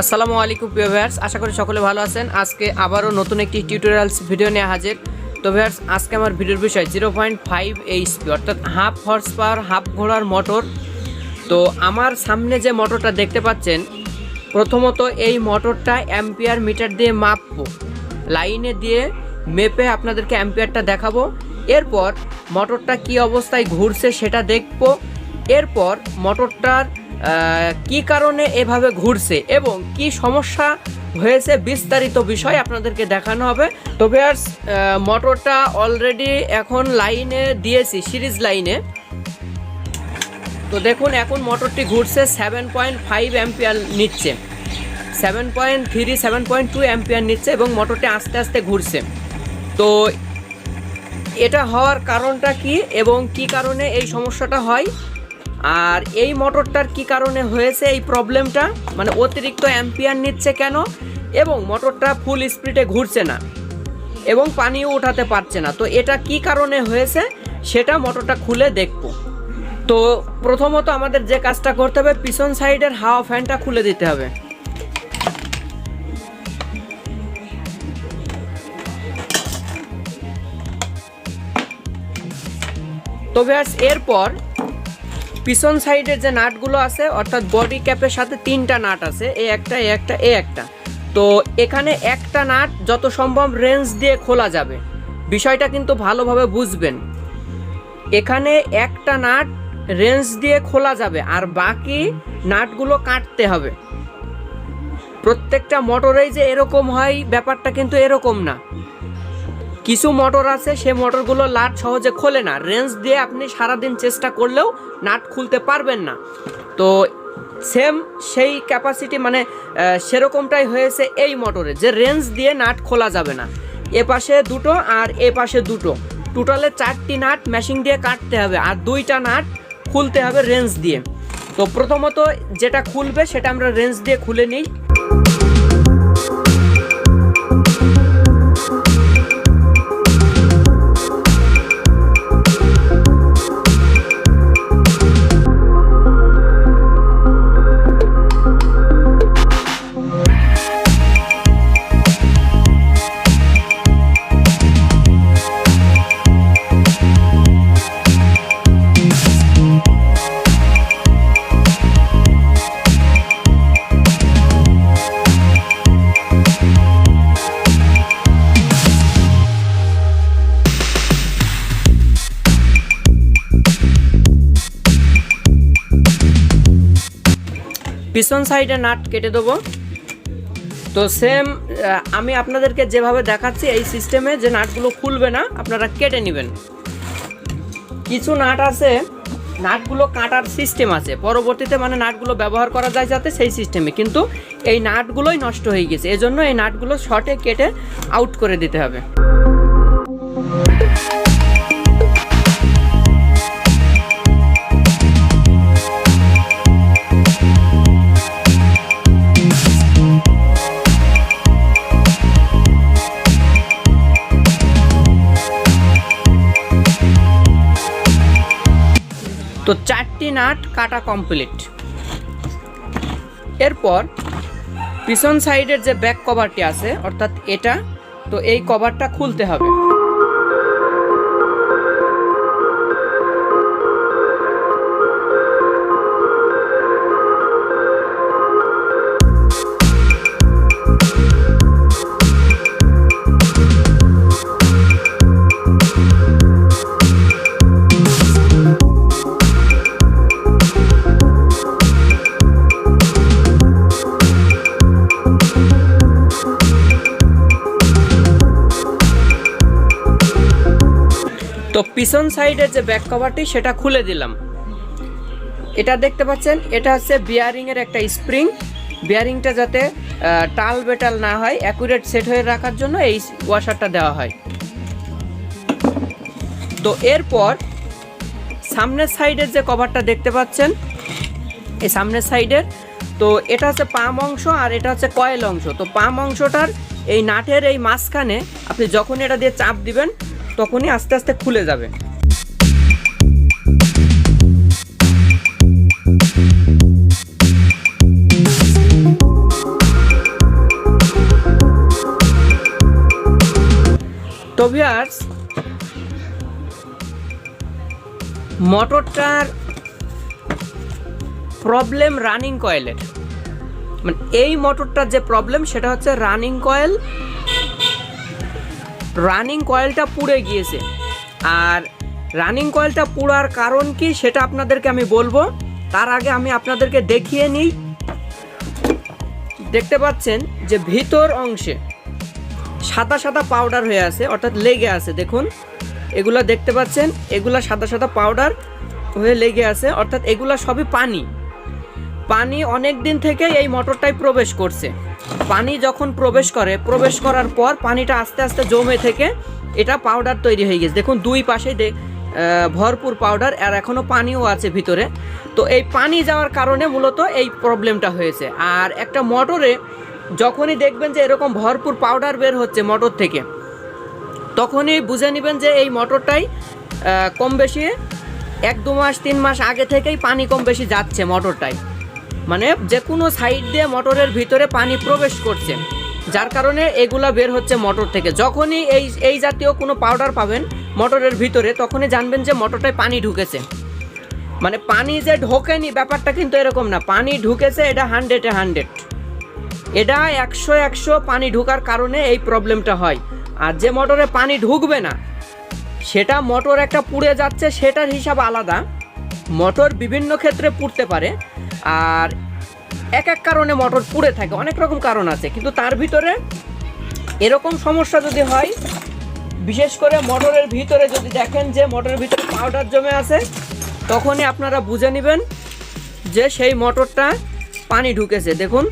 আসসালামু আলাইকুম প্রিয় ভিউয়ার্স, আশা করি সকলে ভালো আছেন। আজকে আবারও নতুন একটি টিউটোরিয়ালস ভিডিও নিয়ে হাজির। তো ভিউয়ার্স, আজকে আমার ভিডিওর বিষয় 0.5 এইচপি অর্থাৎ হাফ হর্স পাওয়ার হাফ ঘোড়ার মোটর। তো আমার সামনে যে মোটরটা দেখতে পাচ্ছেন, প্রথমত এই মোটরটা অ্যাম্পিয়ার মিটার দিয়ে মাপবো, লাইনে দিয়ে মেপে আপনাদেরকে অ্যাম্পিয়ারটা দেখাবো। এরপর মোটরটা কি অবস্থায় ঘুরছে সেটা দেখবো। এরপর মোটরটার কি কারণে এভাবে ঘুরছে এবং কি সমস্যা হয়েছে বিস্তারিত বিষয় আপনাদেরকে দেখানো হবে। তো ভিউয়ার্স, মোটরটা অলরেডি এখন লাইনে দিয়েছি, সিরিজ লাইনে। তো দেখুন, এখন মোটরটি ঘুরছে 7.5 অ্যাম্পিয়ার নিচ্ছে, 7.3 7.2 অ্যাম্পিয়ার নিচ্ছে এবং মোটরটি আস্তে আস্তে ঘুরছে। তো এটা হওয়ার কারণটা কি এবং কি কারণে এই সমস্যাটা হয়, আর এই মোটরটার কি কারণে হয়েছে এই প্রবলেমটা, মানে অতিরিক্ত অ্যাম্পিয়ার নিচ্ছে কেন এবং মোটরটা ফুল স্পিডে ঘুরছে না এবং পানিও উঠাতে পারছে না, তো এটা কি কারণে হয়েছে সেটা মোটরটা খুলে দেখব। তো প্রথমত আমাদের যে কাজটা করতে হবে, পিছন সাইডের হাওয়া ফ্যানটা খুলে দিতে হবে। তো ভিউয়ার্স, এরপর পিছন সাইডের যে নাটগুলো আছে, অর্থাৎ বডি ক্যাপের সাথে 3টা নাট আছে, এ একটা। তো এখানে একটা নাট যত সম্ভব রেঞ্জ দিয়ে খোলা যাবে, বিষয়টা কিন্তু ভালোভাবে বুঝবেন। এখানে একটা নাট রেঞ্জ দিয়ে খোলা যাবে আর বাকি নাটগুলো কাটতে হবে। প্রত্যেকটা মোটরেই যে এরকম হয় ব্যাপারটা কিন্তু এরকম না। কিছু মোটর আছে, সে মোটরগুলো নাট সহজে খোলে না, রেঞ্জ দিয়ে আপনি সারাদিন চেষ্টা করলেও নাট খুলতে পারবেন না। তো সেম সেই ক্যাপাসিটি, মানে সেরকমটাই হয়েছে এই মোটরে, যে রেঞ্জ দিয়ে নাট খোলা যাবে না। এ পাশে দুটো আর এ পাশে দুটো, টোটালে 4টি নাট মেশিন দিয়ে কাটতে হবে আর 2টা নাট খুলতে হবে রেঞ্জ দিয়ে। তো প্রথমত যেটা খুলবে সেটা আমরা রেঞ্জ দিয়ে খুলে নিই। পিছন সাইডে নাট কেটে দেবো। তো সেম আমি আপনাদেরকে যেভাবে দেখাচ্ছি এই সিস্টেমে, যে নাটগুলো খুলবে না আপনারা কেটে নেবেন। কিছু নাট আছে, নাটগুলো কাটার সিস্টেম আছে, পরবর্তীতে মানে নাটগুলো ব্যবহার করা যায় যাতে, সেই সিস্টেমে, কিন্তু এই নাটগুলোই নষ্ট হয়ে গেছে, এজন্য এই নাটগুলো শর্টে কেটে আউট করে দিতে হবে। তো 4টি নাট কাটা কমপ্লিট। এরপর পিছন সাইডের যে ব্যাক কভারটি আছে, অর্থাৎ এটা, তো এই কভারটা খুলতে হবে। তো পিছন সাইডের যে ব্যাক কভারটি সেটা খুলে দিলাম। এটা দেখতে পাচ্ছেন, এটা হচ্ছে বিয়ারিংয়ের একটা স্প্রিং। বিয়ারিংটা যাতে টাল বেটাল না হয়, অ্যাকুরেট সেট হয়ে রাখার জন্য এই ওয়াশারটা দেওয়া হয়। তো এরপর সামনের সাইডের যে কভারটা দেখতে পাচ্ছেন, এই সামনের সাইডের, তো এটা হচ্ছে পাম অংশ আর এটা হচ্ছে কয়েল অংশ। তো পাম অংশটার এই নাটের এই মাঝখানে আপনি যখন এটা দিয়ে চাপ দিবেন তখনই আস্তে আস্তে খুলে যাবে। ভিউয়ার্স, মোটরটার প্রবলেম রানিং কয়েলের, মানে এই মোটরটার যে প্রবলেম সেটা হচ্ছে রানিং কয়েলটা পুড়ে গিয়েছে। আর রানিং কয়েলটা পুড়ার কারণ কি সেটা আপনাদেরকে আমি বলবো। তার আগে আমি আপনাদেরকে দেখিয়ে নিই। দেখতে পাচ্ছেন যে ভিতর অংশে সাদা সাদা পাউডার হয়ে আছে, অর্থাৎ লেগে আছে। দেখুন এগুলা দেখতে পাচ্ছেন, এগুলা সাদা সাদা পাউডার হয়ে লেগে আছে, অর্থাৎ এগুলা সবই পানি অনেক দিন থেকে এই মোটরটায় প্রবেশ করছে। পানি যখন প্রবেশ করার পর পানিটা আস্তে আস্তে জমে থেকে এটা পাউডার তৈরি হয়ে গেছে। দেখুন দুই পাশে ভরপুর পাউডার, আর এখনও পানিও আছে ভিতরে। তো এই পানি যাওয়ার কারণে মূলত এই প্রবলেমটা হয়েছে। আর একটা মোটরে যখনই দেখবেন যে এরকম ভরপুর পাউডার বের হচ্ছে মোটর থেকে, তখনই বুঝে নেবেন যে এই মোটরটাই কম বেশি 1-2 মাস 3 মাস আগে থেকেই পানি কম বেশি যাচ্ছে মোটরটায়, মানে যে কোনো সাইড দিয়ে মোটরের ভিতরে পানি প্রবেশ করছে, যার কারণে এগুলা বের হচ্ছে মোটর থেকে। যখনই এই জাতীয় কোনো পাউডার পাবেন মোটরের ভিতরে, তখনই জানবেন যে মোটরটায় পানি ঢুকেছে। মানে পানি যে ঢোকেনি ব্যাপারটা কিন্তু এরকম না, পানি ঢুকেছে, এটা 100-এ 100, এটা 100-100 পানি ঢোকার কারণে এই প্রবলেমটা হয়। আর যে মোটরে পানি ঢুকবে না সেটা মোটর একটা পুড়ে যাচ্ছে, সেটার হিসাব আলাদা। মোটর বিভিন্ন ক্ষেত্রে পুড়তে পারে, আর এক কারণে মোটর পুড়ে থাকে, অনেক রকম কারণ আছে। কিন্তু তার ভিতরে এরকম সমস্যা যদি হয়, বিশেষ করে মোটরের ভিতরে যদি দেখেন যে মোটরের ভিতরে পাউডার জমে আছে, তখনই আপনারা বুঝে নেবেন যে সেই মোটরটা পানি ঢুকেছে। দেখুন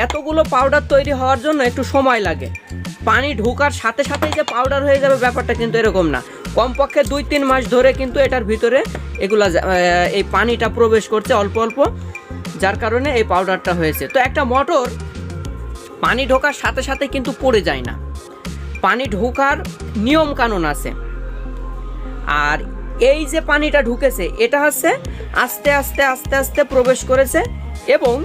এতগুলো পাউডার তৈরি হওয়ার জন্য একটু সময় লাগে। পানি ঢোকার সাথে সাথেই যে পাউডার হয়ে যাবে ব্যাপারটা কিন্তু এরকম না। কমপক্ষে 2-3 মাস ধরে কিন্তু এটার ভিতরে এই পানিটা প্রবেশ করছে অল্প অল্প, যার কারণে এই পাউডারটা হয়েছে। তো একটা মোটর পানি ঢোকার সাথে সাথে কিন্তু পড়ে যায় না, পানি ঢোকার নিয়ম কানুন আছে। আর এই যে পানিটা ঢুকেছে এটা হচ্ছে আস্তে আস্তে আস্তে আস্তে প্রবেশ করেছে, এবং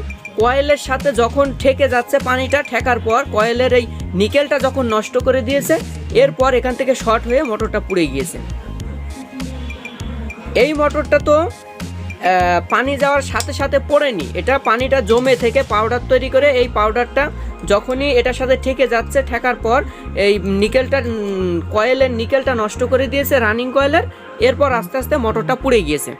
কয়েলের সাথে যখন ঠেকে যাচ্ছে, পানিটা ঠেকার পর কয়েলের এই নিকেলটা যখন নষ্ট করে দিয়েছে, এরপর এখান থেকে শর্ট হয়ে মোটরটা পুড়ে গিয়েছে। এই মোটরটা তো পানি যাওয়ার সাথে সাথে পড়েনি, এটা পানিটা জমে থেকে পাউডার তৈরি করে, এই পাউডারটা যখনই এটার সাথে ঠেকে যাচ্ছে, ঠেকার পর এই কয়েলের নিকেলটা নষ্ট করে দিয়েছে রানিং কয়েলের, এরপর আস্তে আস্তে মোটরটা পুড়ে গিয়েছে।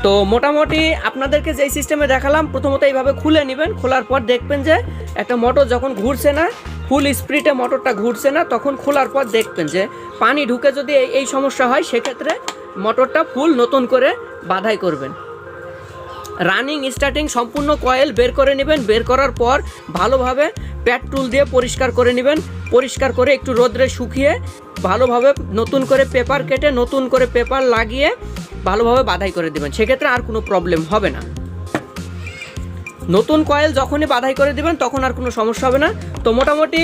তো মোটামুটি আপনাদেরকে যেই সিস্টেমে দেখালাম, প্রথমত এইভাবে খুলে নেবেন। খোলার পর দেখবেন যে একটা মোটর যখন ঘুরছে না, ফুল স্পিডে মোটরটা ঘুরছে না, তখন খোলার পর দেখবেন যে পানি ঢুকে যদি এই সমস্যা হয়, সেক্ষেত্রে মোটরটা ফুল নতুন করে বাধাই করবেন। রানিং স্টার্টিং সম্পূর্ণ কয়েল বের করে নেবেন। বের করার পর ভালোভাবে প্যাড টুল দিয়ে পরিষ্কার করে নেবেন। পরিষ্কার করে একটু রোদ্রে শুকিয়ে ভালোভাবে নতুন করে পেপার কেটে নতুন করে পেপার লাগিয়ে ভালোভাবে বাধাই করে দেবেন, সেক্ষেত্রে আর কোনো প্রবলেম হবে না। নতুন কয়েল যখনই বাধাই করে দিবেন তখন আর কোনো সমস্যা হবে না। তো মোটামুটি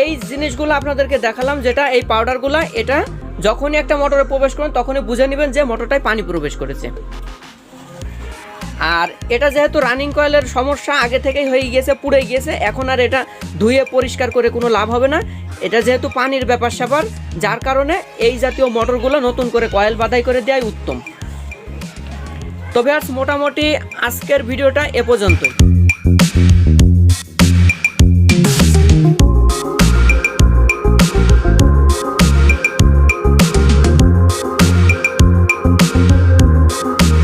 এই জিনিসগুলো আপনাদেরকে দেখালাম, যেটা এই পাউডারগুলো, এটা যখনই একটা মোটরে প্রবেশ করেন তখনই বুঝে নেবেন যে মোটরটায় পানি প্রবেশ করেছে। আর এটা যেহেতু রানিং কয়েলের সমস্যা আগে থেকেই হয়ে গিয়েছে, পুড়ে গিয়েছে, এখন আর এটা ধুয়ে পরিষ্কার করে কোনো লাভ হবে না। এটা যেহেতু পানির ব্যাপার স্যাপার, যার কারণে এই জাতীয় মোটরগুলো নতুন করে কয়েল বাধাই করে দেওয়াই উত্তম। তবে আর মোটামুটি আজকের ভিডিওটা এ পর্যন্তই।